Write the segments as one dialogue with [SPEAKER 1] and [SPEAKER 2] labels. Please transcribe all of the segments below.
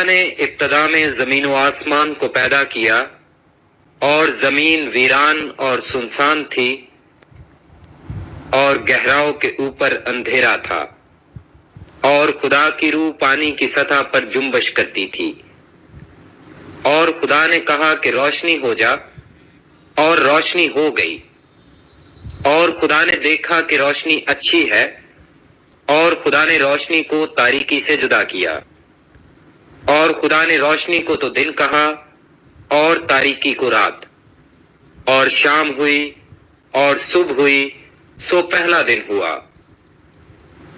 [SPEAKER 1] خدا نے ابتدا میں زمین و آسمان کو پیدا کیا اور زمین ویران اور سنسان تھی اور گہراؤں کے اوپر اندھیرا تھا، اور خدا کی روح پانی کی سطح پر جنبش کرتی تھی۔ اور خدا نے کہا کہ روشنی ہو جا، اور روشنی ہو گئی۔ اور خدا نے دیکھا کہ روشنی اچھی ہے، اور خدا نے روشنی کو تاریکی سے جدا کیا۔ اور خدا نے روشنی کو تو دن کہا اور تاریکی کو رات۔ اور شام ہوئی اور صبح ہوئی، سو پہلا دن ہوا۔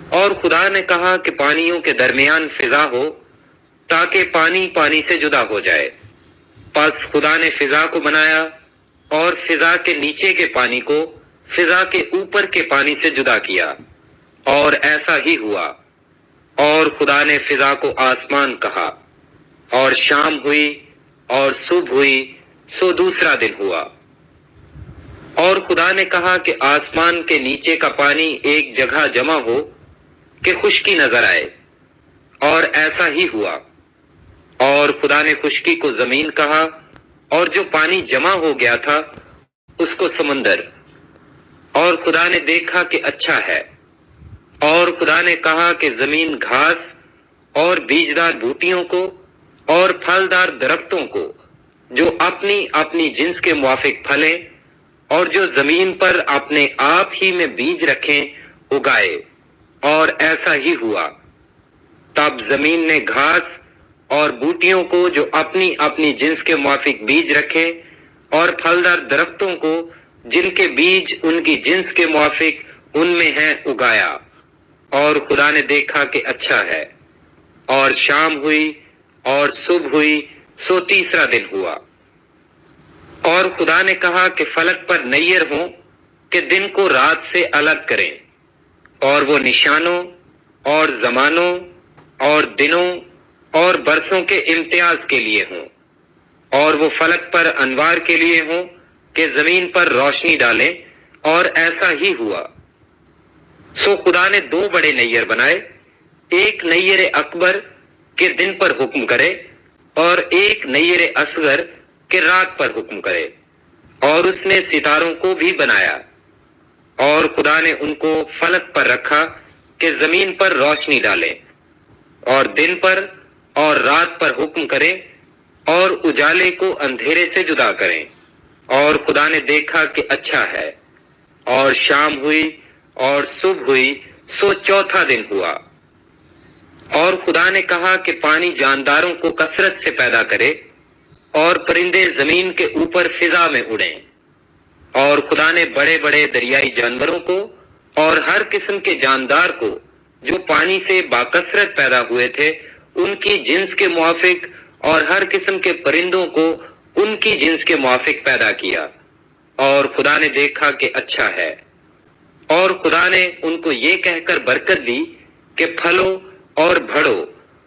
[SPEAKER 1] اور خدا نے کہا کہ پانیوں کے درمیان فضا ہو، تاکہ پانی پانی سے جدا ہو جائے۔ پس خدا نے فضا کو بنایا، اور فضا کے نیچے کے پانی کو فضا کے اوپر کے پانی سے جدا کیا، اور ایسا ہی ہوا۔ اور خدا نے فضا کو آسمان کہا۔ اور شام ہوئی اور صبح ہوئی، سو دوسرا دن ہوا۔ اور خدا نے کہا کہ آسمان کے نیچے کا پانی ایک جگہ جمع ہو کہ خشکی نظر آئے، اور ایسا ہی ہوا۔ اور خدا نے خشکی کو زمین کہا، اور جو پانی جمع ہو گیا تھا اس کو سمندر۔ اور خدا نے دیکھا کہ اچھا ہے۔ اور خدا نے کہا کہ زمین گھاس اور بیجدار بوٹیوں کو اور پھلدار درختوں کو جو اپنی اپنی جنس کے موافق پھلیں اور جو زمین پر اپنے آپ ہی میں بیج رکھیں اگائے، اور ایسا ہی ہوا۔ تب زمین نے گھاس اور بوٹیوں کو جو اپنی اپنی جنس کے موافق بیج رکھے اور پھلدار درختوں کو جن کے بیج ان کی جنس کے موافق ان میں ہیں اگایا۔ اور خدا نے دیکھا کہ اچھا ہے۔ اور شام ہوئی اور صبح ہوئی، سو تیسرا دن ہوا۔ اور خدا نے کہا کہ فلک پر نیر ہوں کہ دن کو رات سے الگ کریں، اور وہ نشانوں اور زمانوں اور دنوں اور برسوں کے امتیاز کے لیے ہوں، اور وہ فلک پر انوار کے لیے ہوں کہ زمین پر روشنی ڈالیں، اور ایسا ہی ہوا۔ سو خدا نے دو بڑے نیر بنائے، ایک نیر اکبر کہ دن پر حکم کرے، اور ایک نیر اصغر کہ رات پر حکم کرے۔ اور اس نے ستاروں کو بھی بنایا۔ اور خدا نے ان کو فلک پر رکھا کہ زمین پر روشنی ڈالے، اور دن پر اور رات پر حکم کرے، اور اجالے کو اندھیرے سے جدا کریں۔ اور خدا نے دیکھا کہ اچھا ہے۔ اور شام ہوئی اور صبح ہوئی، سو چوتھا دن ہوا۔ اور خدا نے کہا کہ پانی جانداروں کو کثرت سے پیدا کرے، اور پرندے زمین کے اوپر فضا میں اڑیں۔ اور خدا نے بڑے بڑے دریائی جانوروں کو اور ہر قسم کے جاندار کو جو پانی سے باکثرت پیدا ہوئے تھے ان کی جنس کے موافق، اور ہر قسم کے پرندوں کو ان کی جنس کے موافق پیدا کیا۔ اور خدا نے دیکھا کہ اچھا ہے۔ اور خدا نے ان کو یہ کہہ کر برکت دی کہ پھلو اور بڑھو،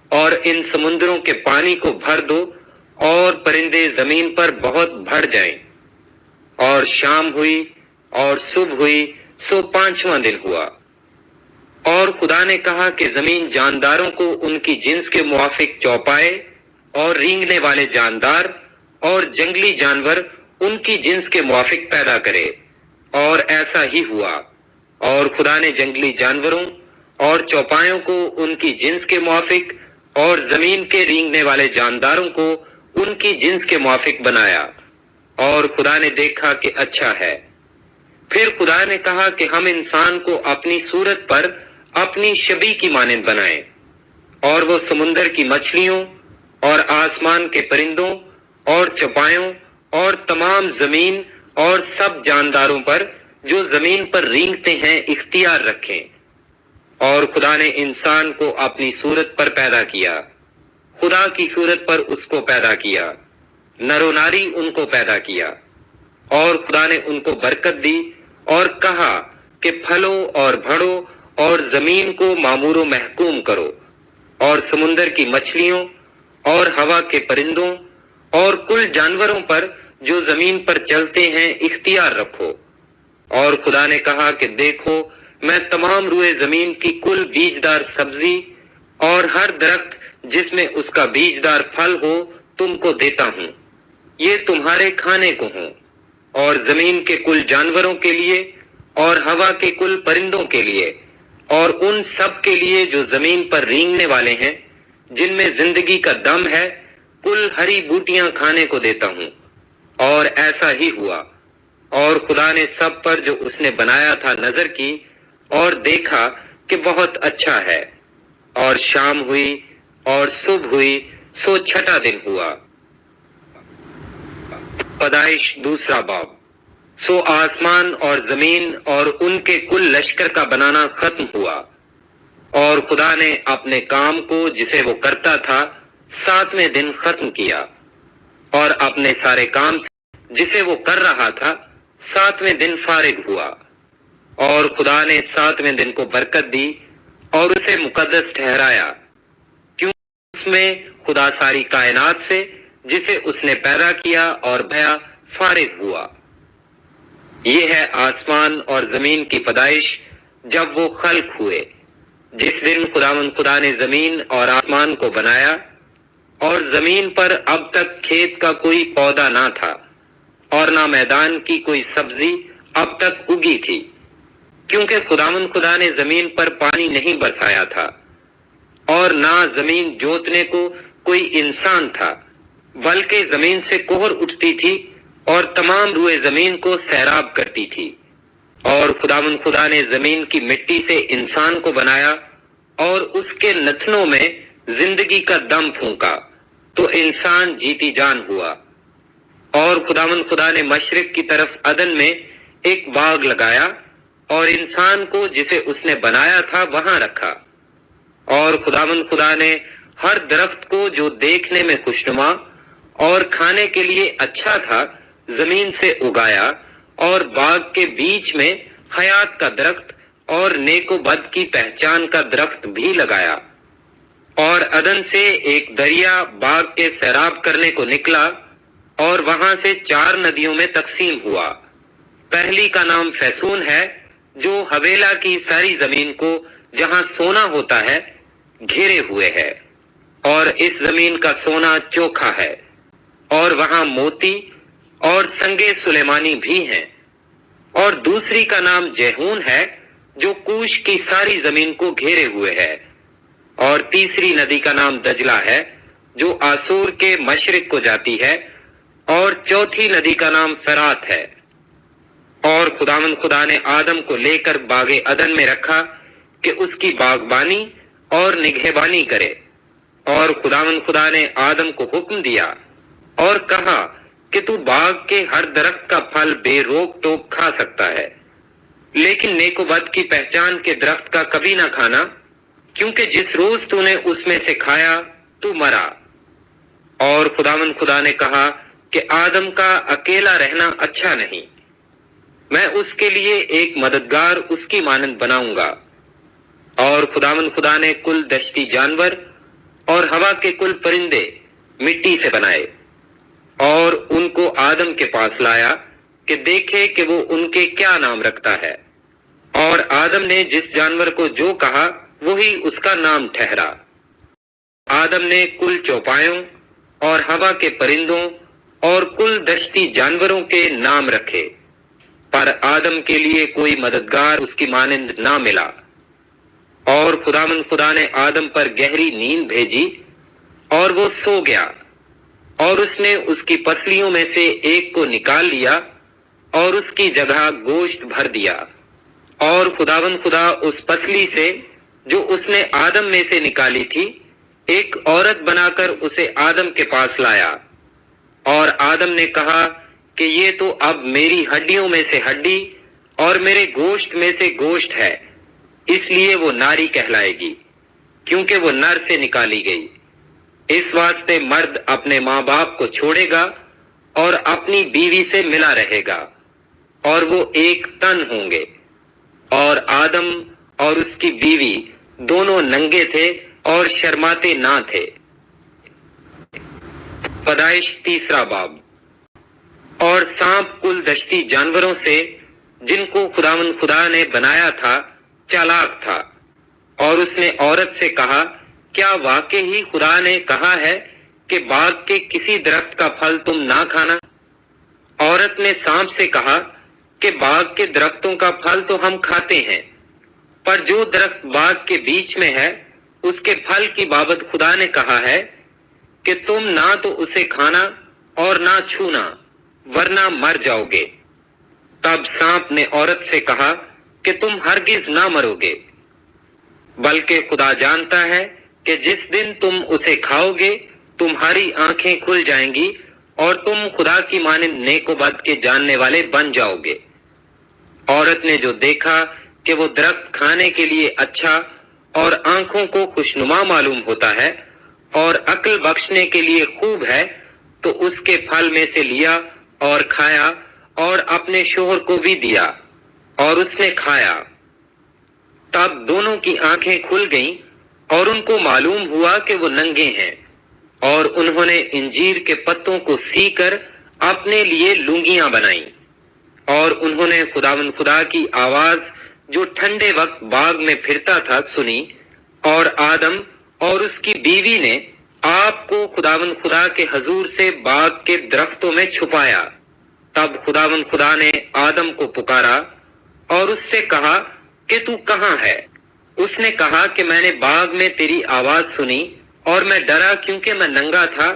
[SPEAKER 1] اور ان سمندروں کے پانی کو بھر دو، اور پرندے زمین پر بہت بڑھ جائیں۔ اور شام ہوئی اور صبح ہوئی، سو پانچواں دن ہوا۔ اور خدا نے کہا کہ زمین جانداروں کو ان کی جنس کے موافق چوپائے، اور رینگنے والے جاندار اور جنگلی جانور ان کی جنس کے موافق پیدا کرے، اور ایسا ہی ہوا۔ اور خدا نے جنگلی جانوروں اور چوپایوں کو ان کی جنس کے موافق، اور زمین کے رینگنے والے جانداروں کو ان کی جنس کے موافق بنایا۔ اور خدا نے دیکھا کہ اچھا ہے۔ پھر خدا نے کہا کہ ہم انسان کو اپنی صورت پر اپنی شبیہ کی مانند بنائیں، اور وہ سمندر کی مچھلیوں اور آسمان کے پرندوں اور چوپایوں اور تمام زمین اور سب جانداروں پر جو زمین پر رینگتے ہیں اختیار رکھیں۔ اور خدا نے انسان کو اپنی صورت پر پیدا کیا، خدا کی صورت پر اس کو پیدا کیا، نر و ناری ان کو پیدا کیا۔ اور خدا نے ان کو برکت دی اور کہا کہ پھلو اور بڑھو، اور زمین کو معمور و محکوم کرو، اور سمندر کی مچھلیوں اور ہوا کے پرندوں اور کل جانوروں پر جو زمین پر چلتے ہیں اختیار رکھو۔ اور خدا نے کہا کہ دیکھو، میں تمام روئے زمین کی کل بیجدار سبزی اور ہر درخت جس میں اس کا بیجدار پھل ہو تم کو دیتا ہوں، یہ تمہارے کھانے کو ہوں، اور زمین کے کل جانوروں کے لیے اور ہوا کے کل پرندوں کے لیے اور ان سب کے لیے جو زمین پر رینگنے والے ہیں، جن میں زندگی کا دم ہے، کل ہری بوٹیاں کھانے کو دیتا ہوں۔ اور ایسا ہی ہوا، اور خدا نے سب پر جو اس نے بنایا تھا نظر کی اور دیکھا کہ بہت اچھا ہے، اور شام ہوئی اور صبح ہوئی، سو چھٹا دن ہوا۔ پیدائش دوسرا باب۔ سو آسمان اور زمین اور ان کے کل لشکر کا بنانا ختم ہوا، اور خدا نے اپنے کام کو جسے وہ کرتا تھا 7ویں دن ختم کیا، اور اپنے سارے کام سے جسے وہ کر رہا تھا 7ویں دن فارغ ہوا۔ اور خدا نے 7ویں دن کو برکت دی اور اسے مقدس ٹھہرایا، کیونکہ اس میں خدا ساری کائنات سے جسے اس نے پیدا کیا اور بھیا فارغ ہوا۔ یہ ہے آسمان اور زمین کی پیدائش جب وہ خلق ہوئے، جس دن خدا نے زمین اور آسمان کو بنایا، اور زمین پر اب تک کھیت کا کوئی پودا نہ تھا اور نہ میدان کی کوئی سبزی اب تک اگی تھی، کیونکہ خدا نے زمین پر پانی نہیں برسایا تھا، اور نہ زمین جوتنے کو کوئی انسان تھا، بلکہ زمین سے کوہر اٹھتی تھی اور تمام روئے زمین کو سیراب کرتی تھی۔ اور خدا نے زمین کی مٹی سے انسان کو بنایا اور اس کے نتنوں میں زندگی کا دم پھونکا، تو انسان جیتی جان ہوا۔ اور خدا نے مشرق کی طرف عدن میں ایک باغ لگایا اور انسان کو جسے اس نے بنایا تھا وہاں رکھا۔ اور خدا نے ہر درخت کو جو دیکھنے میں خوشنما اور کھانے کے لیے اچھا تھا زمین سے اگایا، اور باغ کے بیچ میں حیات کا درخت اور نیک و بد کی پہچان کا درخت بھی لگایا۔ اور عدن سے ایک دریا باغ کے سیراب کرنے کو نکلا اور وہاں سے 4 ندیوں میں تقسیم ہوا۔ پہلی کا نام فیسون ہے، جو حویلا کی ساری زمین کو جہاں سونا ہوتا ہے گھیرے ہوئے ہے، اور اس زمین کا سونا چوکھا ہے، اور وہاں موتی اور سنگے سلیمانی بھی ہیں۔ اور دوسری کا نام جیہون ہے، جو کوش کی ساری زمین کو گھیرے ہوئے ہے، اور تیسری ندی کا نام دجلہ ہے، جو آسور کے مشرق کو جاتی ہے، اور چوتھی ندی کا نام فرات ہے۔ اور خدا نے آدم کو لے کر باغ عدن میں رکھا کہ اس کی باغبانی اور نگہبانی کرے۔ اور خدا نے آدم کو حکم دیا اور کہا کہ تو باغ کے ہر درخت کا پھل بے روک ٹوک کھا سکتا ہے، لیکن نیک و بد کی پہچان کے درخت کا کبھی نہ کھانا، کیونکہ جس روز تو نے اس میں سے کھایا تو مرا۔ اور خدا نے کہا کہ آدم کا اکیلا رہنا اچھا نہیں، میں اس کے لیے ایک مددگار اس کی مانند بناؤں گا۔ اور خدا نے کل دشتی جانور اور ہوا کے کل پرندے مٹی سے بنائے، اور ان کو آدم کے پاس لایا کہ دیکھے کہ وہ ان کے کیا نام رکھتا ہے۔ اور آدم نے جس جانور کو جو کہا وہی اس کا نام ٹھہرا۔ آدم نے کل چوپایوں اور ہوا کے پرندوں اور کل دشتی جانوروں کے نام رکھے، پر آدم کے لیے کوئی مددگار اس کی مانند نہ ملا۔ اور خدا نے آدم پر گہری نیند بھیجی اور وہ سو گیا، اور اس نے اس کی پسلیوں میں سے ایک کو نکال لیا اور اس کی جگہ گوشت بھر دیا۔ اور خدا اس پسلی سے جو اس نے آدم میں سے نکالی تھی ایک عورت بنا کر اسے آدم کے پاس لایا۔ اور آدم نے کہا کہ یہ تو اب میری ہڈیوں میں سے ہڈی اور میرے گوشت میں سے گوشت ہے، اس لیے وہ ناری کہلائے گی، کیونکہ وہ نر سے نکالی گئی۔ اس واسطے مرد اپنے ماں باپ کو چھوڑے گا اور اپنی بیوی سے ملا رہے گا، اور وہ ایک تن ہوں گے۔ اور آدم اور اس کی بیوی دونوں ننگے تھے اور شرماتے نہ تھے۔ پیدائش تیسرا باب۔ اور سانپ کل دشتی جانوروں سے جن کو خدا نے بنایا تھا چالاک تھا، اور اس نے عورت سے کہا کیا واقعی ہی خدا نے کہا ہے کہ باغ کے کسی درخت کا پھل تم نہ کھانا؟ عورت نے سانپ سے کہا کہ باغ کے درختوں کا پھل تو ہم کھاتے ہیں، پر جو درخت باغ کے بیچ میں ہے اس کے پھل کی بابت خدا نے کہا ہے کہ تم نہ تو اسے کھانا اور نہ چھونا، ورنہ مر جاؤ گے۔ تب سانپ نے عورت سے کہا کہ تم ہرگز نہ مرو گے، بلکہ خدا جانتا ہے کہ جس دن تم اسے کھاؤ گے تمہاری آنکھیں کھل جائیں گی اور تم خدا کی مانند نیک و بد کے جاننے والے بن جاؤ گے۔ عورت نے جو دیکھا کہ وہ درخت کھانے کے لیے اچھا اور آنکھوں کو خوشنما معلوم ہوتا ہے اور عقل بخشنے کے لیے خوب ہے، تو اس کے پھل میں سے لیا اور کھایا اور اپنے شوہر کو بھی دیا اور اس نے کھایا۔ تب دونوں کی آنکھیں کھل گئیں اور ان کو معلوم ہوا کہ وہ ننگے ہیں، اور انہوں نے انجیر کے پتوں کو سی کر اپنے لیے لنگیاں بنائیں۔ اور انہوں نے خداوند خدا کی آواز جو ٹھنڈے وقت باغ میں پھرتا تھا سنی، اور آدم اور اس کی بیوی نے آپ کو خداوند خدا کے حضور سے باغ کے درختوں میں چھپایا۔ تب خداوند خدا نے آدم کو پکارا اور اس سے کہا کہ تو کہاں ہے؟ اس نے کہا کہ میں نے باغ میں تیری آواز سنی اور میں ڈرا کیونکہ میں ننگا تھا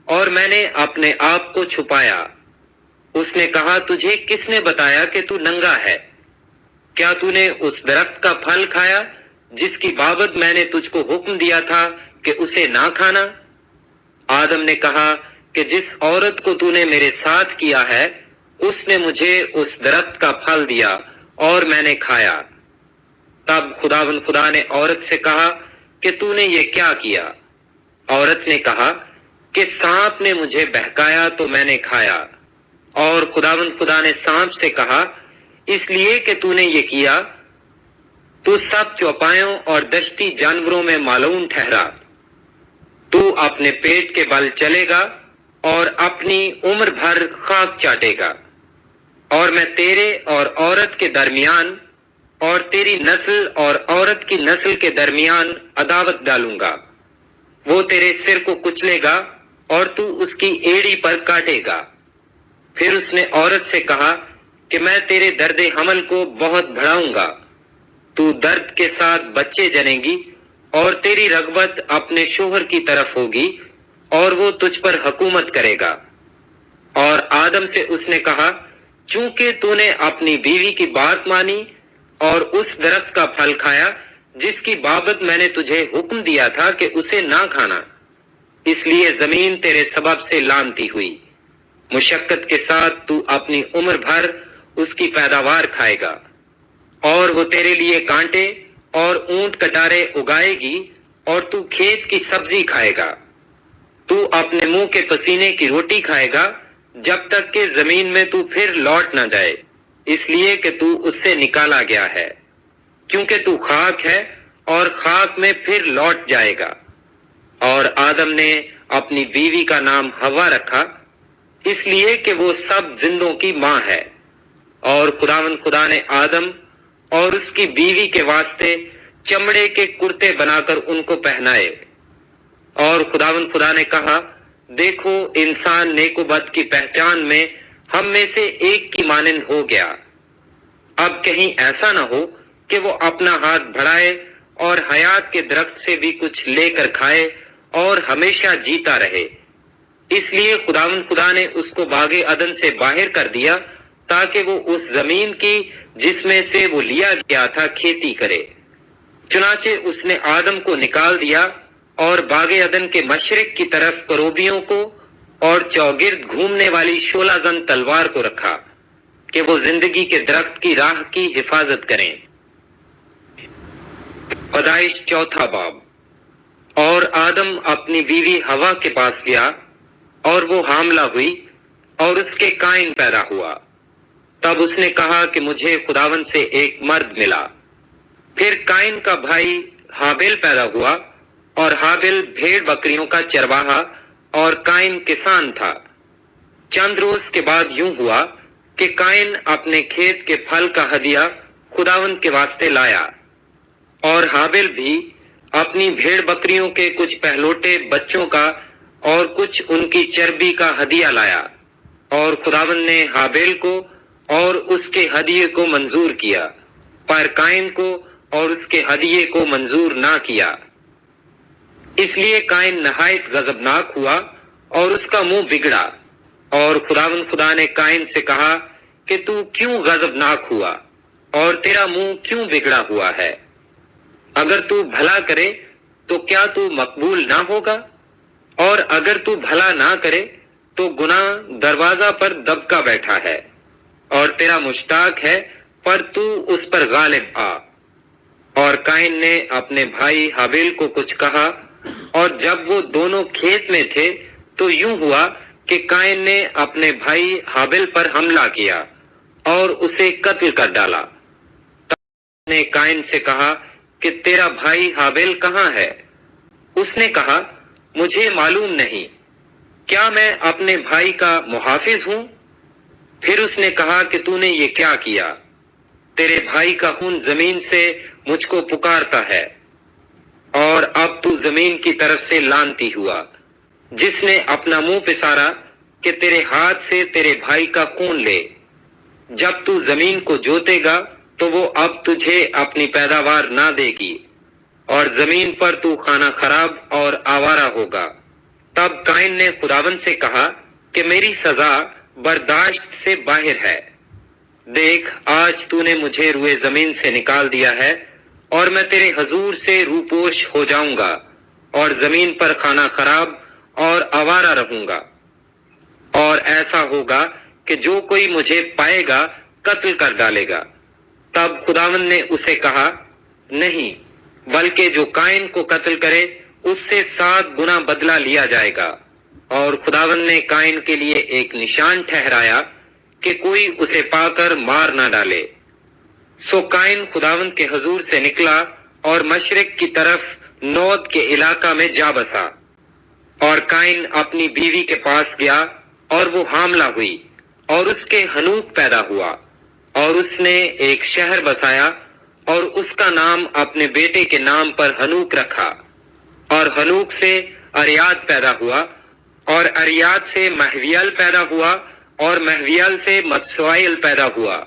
[SPEAKER 1] اور میں نے اپنے آپ کو چھپایا۔ اس نے کہا تجھے کس نے بتایا کہ تو ننگا ہے؟ کیا تو نے اس درخت کا پھل کھایا جس کی بابت میں نے تجھ کو حکم دیا تھا کہ اسے نہ کھانا؟ آدم نے کہا کہ جس عورت کو تو نے میرے ساتھ کیا ہے اس نے مجھے اس درخت کا پھل دیا اور میں نے کھایا۔ تب خداوند خدا نے عورت سے کہا کہ تو نے یہ کیا کیا؟ عورت نے کہا کہ سانپ نے مجھے بہکایا تو میں نے کھایا۔ اور خداوند خدا نے سانپ سے کہا اس لیے کہ تو نے یہ کیا تو سب چوپایوں اور دشتی جانوروں میں مالون ٹھہرا، تو اپنے پیٹ کے بل چلے گا اور اپنی عمر بھر خاک چاٹے گا، اور میں تیرے اور عورت کے درمیان اور تیری نسل اور عورت کی نسل کے درمیان عداوت ڈالوں گا، وہ تیرے سر کو کچلے گا اور تو اس کی ایڑی پر کاٹے گا۔ پھر اس نے عورت سے کہا کہ میں تیرے درد حمل کو بہت بڑھاؤں گا، تو درد کے ساتھ بچے جنے گی اور تیری رغبت اپنے شوہر کی طرف ہوگی اور وہ تجھ پر حکومت کرے گا۔ اور آدم سے اس نے کہا چونکہ تو نے اپنی بیوی کی بات مانی اور اس درخت کا پھل کھایا جس کی بابت میں نے تجھے حکم دیا تھا کہ اسے نہ کھانا، اس لیے زمین تیرے سبب سے لعنتی ہوئی، مشقت کے ساتھ تو اپنی عمر بھر اس کی پیداوار کھائے گا، اور وہ تیرے لیے کانٹے اور اونٹ کٹارے اگائے گی اور تو کھیت کی سبزی کھائے گا۔ تو اپنے منہ کے پسینے کی روٹی کھائے گا جب تک کہ زمین میں تو پھر لوٹ نہ جائے، اس لیے کہ تو اس سے نکالا گیا ہے، کیونکہ تو خاک ہے اور خاک میں پھر لوٹ جائے گا۔ اور آدم نے اپنی بیوی کا نام ہوا رکھا، اس لیے کہ وہ سب زندوں کی ماں ہے۔ اور خداوند خدا نے آدم اور اس کی بیوی کے واسطے چمڑے کے کرتے بنا کر ان کو پہنائے۔ اور خداوند خدا نے کہا دیکھو انسان نیک و بد کی پہچان میں ہم میں سے ایک کی مانند ہو گیا، اب کہیں ایسا نہ ہو کہ وہ اپنا ہاتھ بڑھائے اور حیات کے درخت سے بھی کچھ لے کر کھائے اور ہمیشہ جیتا رہے۔ اس لیے خداوند خدا نے اس کو باغ عدن سے باہر کر دیا تاکہ وہ اس زمین کی جس میں سے وہ لیا گیا تھا کھیتی کرے۔ چنانچہ اس نے آدم کو نکال دیا اور باغ عدن کے مشرق کی طرف کروبیوں کو اور چوگرد گھومنے والی شولہ زن تلوار کو رکھا کہ وہ زندگی کے درخت کی راہ کی حفاظت کریں۔ پیدائش چوتھا باب۔ اور آدم اپنی بیوی ہوا کے پاس گیا اور وہ حاملہ ہوئی اور اس کے قائن پیدا ہوا۔ تب اس نے کہا کہ مجھے خداوند سے ایک مرد ملا۔ پھر قائن کا بھائی ہابیل پیدا ہوا، اور ہابیل بھیڑ بکریوں کا چرواہا اور قائن کسان تھا۔ چند روز کے بعد یوں ہوا کہ قائن اپنے کھیت کے پھل کا ہدیہ خداوند کے واسطے لایا، اور ہابیل بھی اپنی بھیڑ بکریوں کے کچھ پہلوٹے بچوں کا اور کچھ ان کی چربی کا ہدیہ لایا، اور خداوند نے ہابیل کو اور اس کے ہدیے کو منظور کیا، پر قائن کو اور اس کے ہدیے کو منظور نہ کیا۔ اس لیے قائن نہایت غضبناک ہوا اور اس کا منہ بگڑا، اور خداوند خدا نے قائن سے کہا کہ تو کیوں غضبناک ہوا اور تیرا منہ کیوں بگڑا ہوا ہے؟ اگر تو بھلا کرے تو کیا تو مقبول نہ ہوگا؟ اور اگر تو بھلا نہ کرے تو گناہ دروازہ پر دبکا بیٹھا ہے اور تیرا مشتاق ہے، پر تو اس پر غالب آ۔ اور قائن نے اپنے بھائی ہابیل کو کچھ کہا، اور جب وہ دونوں کھیت میں تھے تو یوں ہوا کہ قائن نے اپنے بھائی ہابیل پر حملہ کیا اور اسے قتل کر ڈالا۔ تب نے قائن سے کہا کہ تیرا بھائی ہابیل کہاں ہے؟ اس نے کہا، مجھے معلوم نہیں، کیا میں اپنے بھائی کا محافظ ہوں؟ پھر اس نے کہا کہ تو نے یہ کیا کیا؟ تیرے بھائی کا خون زمین سے مجھ کو پکارتا ہے، اور اب تو زمین کی طرف سے لعنتی ہوا، جس نے اپنا منہ پسارا کہ تیرے ہاتھ سے تیرے بھائی کا خون لے۔ جب تو زمین کو جوتے گا تو وہ اب تجھے اپنی پیداوار نہ دے گی، اور زمین پر تو کھانا خراب اور آوارہ ہوگا۔ تب قائن نے خداوند سے کہا کہ میری سزا برداشت سے باہر ہے۔ دیکھ، آج تو نے مجھے روئے زمین سے نکال دیا ہے، اور میں تیرے حضور سے روپوش ہو جاؤں گا، اور زمین پر کھانا خراب اور آوارہ رہوں گا۔ اور ایسا ہوگا کہ جو کوئی مجھے پائے گا قتل کر ڈالے گا۔ تب خداوند نے اسے کہا، نہیں، بلکہ جو قائن کو قتل کرے اس سے 7 گنا بدلہ لیا جائے گا۔ اور خداوند نے قائن کے لیے ایک نشان ٹھہرایا کہ کوئی اسے پا کر مار نہ ڈالے۔ سو قائن خداوند کے حضور سے نکلا اور مشرق کی طرف نود کے علاقہ میں جا بسا۔ اور قائن اپنی بیوی کے پاس گیا، اور وہ حاملہ ہوئی، اور اس کے ہنوک پیدا ہوا، اور اس نے ایک شہر بسایا، اور اس کا نام اپنے بیٹے کے نام پر ہنوک رکھا۔ اور ہنوک سے اریاد پیدا ہوا، اور اریاد سے مہویل پیدا ہوا، اور مہویل سے متسوائل پیدا ہوا،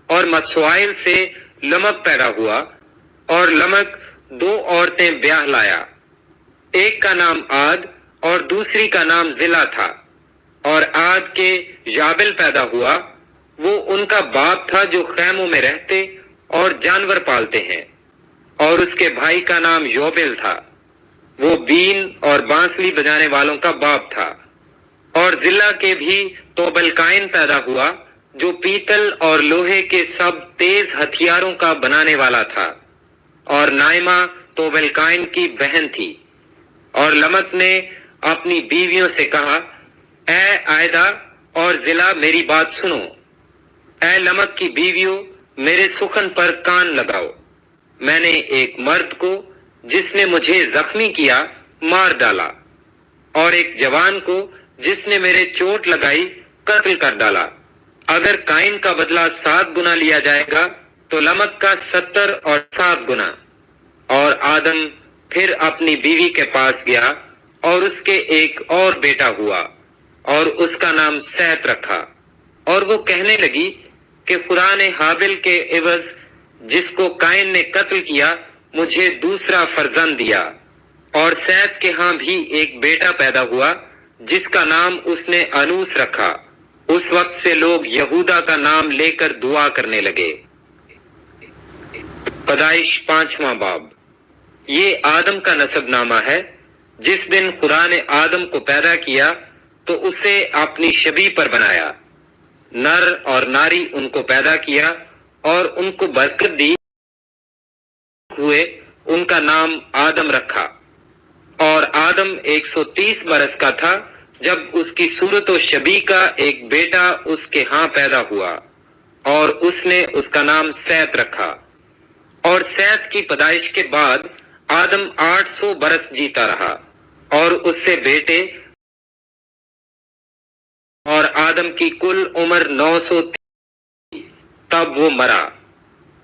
[SPEAKER 1] اور متسوائل سے لمک پیدا ہوا، اور لمک 2 عورتیں بیاہ لایا، ایک کا نام عاد اور دوسری کا نام زلا تھا۔ اور عاد کے یابل پیدا ہوا، وہ ان کا باپ تھا جو خیموں میں رہتے اور جانور پالتے ہیں۔ اور اس کے بھائی کا نام یوبل تھا، وہ بین اور بانسری بجانے والوں کا باپ تھا۔ اور زلا کے بھی توبل قائن پیدا ہوا، جو پیتل اور لوہے کے سب تیز ہتھیاروں کا بنانے والا تھا، اور نائمہ توبل قائن کی بہن تھی۔ اور لمک نے اپنی بیویوں سے کہا، اے عائدہ اور زلا، میری بات سنو۔ اے لمک کی بیویوں، میرے سخن پر کان لگاؤ۔ میں نے ایک مرد کو جس نے مجھے زخمی کیا مار ڈالا، اور ایک جوان کو جس نے میرے چوٹ لگائی قتل کر ڈالا۔ اگر قائن کا بدلہ 7 گنا لیا جائے گا تو لمک کا 70 اور 7 گنا۔ اور آدم پھر اپنی بیوی کے پاس گیا، اور اس کے ایک اور بیٹا ہوا، اور اس کا نام سیت رکھا۔ اور وہ کہنے لگی کہ خدا نے ہابیل کے عوض جس کو قائن نے قتل کیا مجھے دوسرا فرزند دیا۔ اور سیت کے ہاں بھی ایک بیٹا پیدا ہوا جس کا نام اس نے انوس رکھا۔ اس وقت سے لوگ یہودا کا نام لے کر دعا کرنے لگے۔ پیدائش 5واں باب۔ یہ آدم کا نسب نامہ ہے۔ جس دن خدا نے آدم کو پیدا کیا تو اسے اپنی شبیہ پر بنایا، نر اور ناری ان کو پیدا کیا اور ان کو برکت دی ہوئے ان کا نام آدم رکھا۔ اور آدم 130 برس کا تھا جب اس کی صورت و شبیہ کا ایک بیٹا اس کے ہاں پیدا ہوا، اور اس نے اس کا نام سیت رکھا۔ اور سیت کی پیدائش کے بعد آدم 800 برس جیتا رہا، اور اس سے بیٹے، اور آدم کی کل عمر 900 تھی تب وہ مرا۔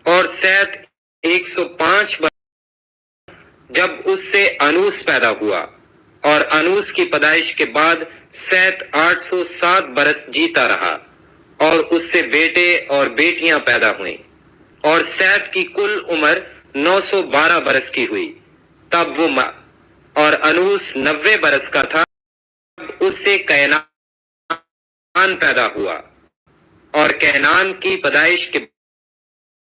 [SPEAKER 1] اور سیت 105 برس جب اس سے انوس پیدا ہوا، اور انوس کی پیدائش کے بعد سیت 807 برس جیتا رہا، اور اس سے بیٹے اور بیٹیاں پیدا ہوئیں، اور سیت کی کل عمر 912 برس کی ہوئی، تب وہ اور انوس 90 برس کا تھا، تب اس سے کینان پیدا ہوا، اور کینان کی پیدائش کے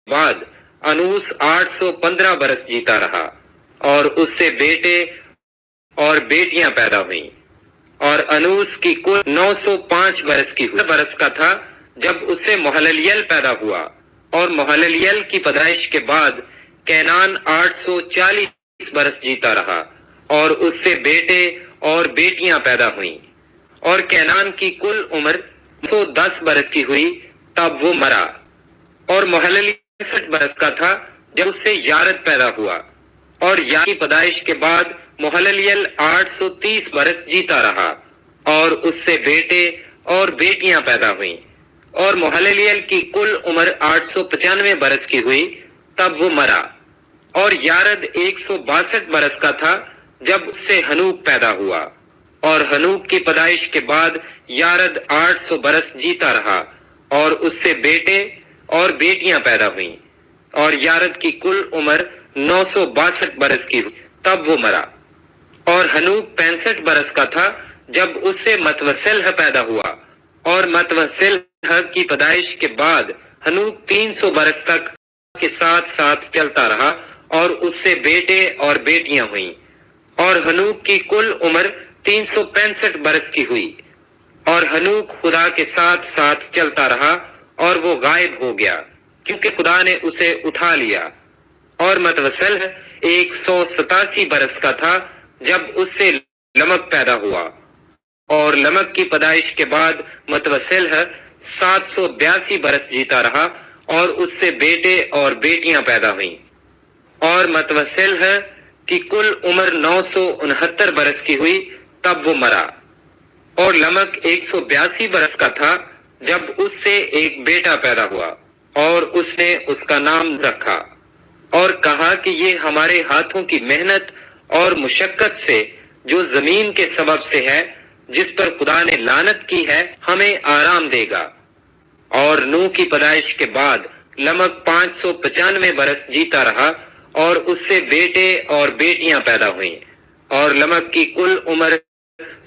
[SPEAKER 1] بعد انوس 815 برس جیتا رہا، اور اس سے بیٹے اور بیٹیاں پیدا ہوئیں، اور انوس کی کل 905 برس کی ہوئی، برس کا تھا جب اس سے مہللیل پیدا ہوا، اور مہللیل کی پیدائش کے بعد کینان 840 برس جیتا رہا، اور اس سے بیٹے اور بیٹیاں پیدا ہوئیں، اور کینان کی کل عمر 110 برس کی ہوئی، تب وہ مرا، اور مہللیل 65 برس کا تھا جب اس سے یارد پیدا ہوا، اور یارد کی پیدائش کے بعد مہللیل 830 برس جیتا رہا، اور اس سے بیٹے اور بیٹیاں پیدا ہوئیں، اور مہللیل کی کل عمر 895 برس کی ہوئی، تب وہ مرا، اور یارد 162 برس کا تھا جب اس سے ہنوک پیدا ہوا، اور ہنوک کی پیدائش کے بعد یارد 800 برس جیتا رہا، اور اس سے بیٹے اور بیٹیاں پیدا ہوئیں، اور یارد کی کل عمر 962 برس کی ہوئی، تب وہ مرا، اور ہنوک 65 برس کا تھا جب اس سے متوسلہ پیدا ہوا، اور متوسلہ کی پیدائش کے بعد ہنوک 300 برس تک کے ساتھ ساتھ چلتا رہا، اور اس سے بیٹے اور بیٹیاں ہوئیں، اور ہنوک کی کل عمر 365 برس کی ہوئی، اور ہنوک خدا کے ساتھ ساتھ چلتا رہا، اور وہ غائب ہو گیا کیونکہ خدا نے اسے اٹھا لیا، اور متوسلہ 187 برس کا تھا جب اس سے لمک پیدا ہوا، اور لمک کی پیدائش کے بعد متوسلہ 782 برس جیتا رہا، اور اس سے بیٹے اور بیٹیاں پیدا ہوئیں، اور متوسلہ کی کل عمر 969 برس کی ہوئی، تب وہ مرا، اور لمک 182 برس کا تھا جب اس سے ایک بیٹا پیدا ہوا، اور اس نے اس کا نام رکھا، اور کہا کہ یہ ہمارے ہاتھوں کی محنت اور مشقت سے جو زمین کے سبب سے ہے، جس پر خدا نے لعنت کی ہے، ہمیں آرام دے گا، اور نوح کی پیدائش کے بعد لمک 595 برس جیتا رہا، اور اس سے بیٹے اور بیٹیاں پیدا ہوئیں، اور لمک کی کل عمر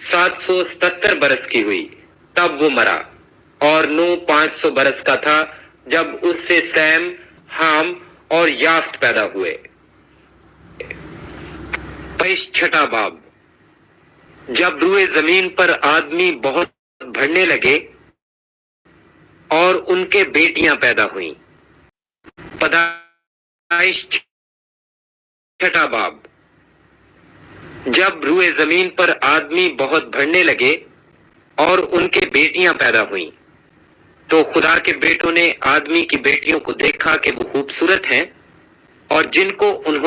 [SPEAKER 1] 777 برس کی ہوئی، تب وہ مرا، اور نوح 500 برس کا تھا جب اس سے سیم، حام اور یافت پیدا ہوئے۔ چھٹا باب۔ جب روئے زمین پر آدمی بہت بڑھنے لگے اور ان کے بیٹیاں پیدا ہوئیں۔ پیدائش چھٹا باب۔ جب روئے زمین پر آدمی بہت بڑھنے لگے اور ان کے بیٹیاں پیدا ہوئیں، تو خدا کے بیٹوں نے آدمی کی بیٹیوں کو دیکھا کہ وہ خوبصورت ہیں، اور جن کو انہوں نے